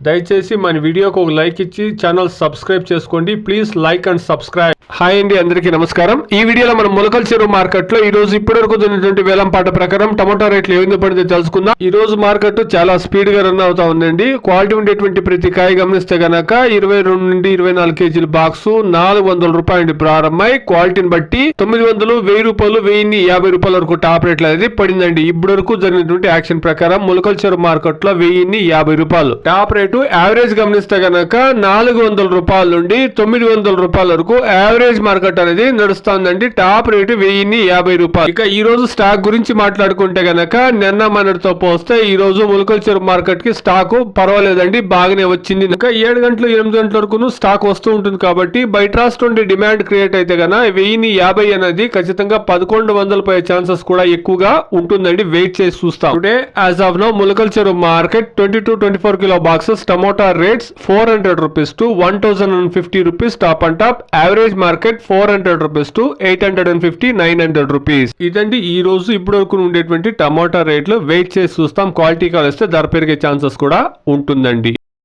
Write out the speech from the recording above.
దయచేసి మన వీడియోకి ఒక లైక్ ఇచ్చి ఛానల్ సబ్స్క్రైబ్ చేసుకోండి. Please like and subscribe. Hi అండి, అందరికీ నమస్కారం. ఈ వీడియోలో మనం మొలకల చెరువు మార్కెట్ లో ఈ రోజు ఇప్పటివరకు ఉన్నటువంటి వేలం పాట ప్రకారం టమాటా రేట్లు ఏ విధంగా పడితే తెలుసుకుందాం. ఈ రోజు మార్కెట్ చాలా స్పీడ్ గా రన్ అవుతా ఉందండి. క్వాలిటీ ఉండేటువంటి ప్రతి కాయ గమనిస్తే గనక 22 నుండి 24 కేజీల బాక్స్ 400 రూపాయలు ప్రారంభమై క్వాలిటీని బట్టి 900, 1000 రూపాయలు, 1050 రూపాయల వరకు టాప్ రేట్లు అనేది పడిందండి. ఇప్పటి వరకు జరిగినటువంటి యాక్షన్ ప్రకారం మొలకల చెరువు మార్కెట్ లో 1050 రూపాయలు టాప్ రేటు. యావరేజ్ గమనిస్తే గనక 400 రూపాయల నుండి 900 రూపాయల వరకు యావరేజ్ మార్కెట్ అనేది నడుస్తుందండి. టాప్ రేటు 1050 రూపాయలు. ఇక ఈ రోజు స్టాక్ గురించి మాట్లాడుకుంటే గనక నిన్న మనతో పోస్తే ఈ రోజు మొలకల చెరువు మార్కెట్ కి స్టాక్ పర్వాలేదండి, బాగానే వచ్చింది. ఇంకా 7 గంటలు 8 గంటల వరకు స్టాక్ వస్తూ ఉంటుంది కాబట్టి బయట రాష్ట్రం డిమాండ్ క్రియేట్ అయితే గన 1050 అనేది ఖచ్చితంగా 1100 పోయే ఛాన్సెస్ కూడా ఎక్కువగా ఉంటుందండి. వెయిట్ చేసి చూస్తాం. టుడే యాజ్ ఆఫ్ నౌ మొలకల చెరువు market 22-24 kilo boxes tomato rates 400 rupees to 1050 rupees top and top. Average market 400 rupees to 850-900 rupees. ఇదండి ఈ రోజు ఇప్పటి వరకు ఉండేటువంటి టమోటా రేట్లు. వెయిట్ చేసి చూస్తాం. క్వాలిటీ కాల్ వస్తే ధర పెరిగే ఛాన్సెస్ కూడా ఉంటుందండి.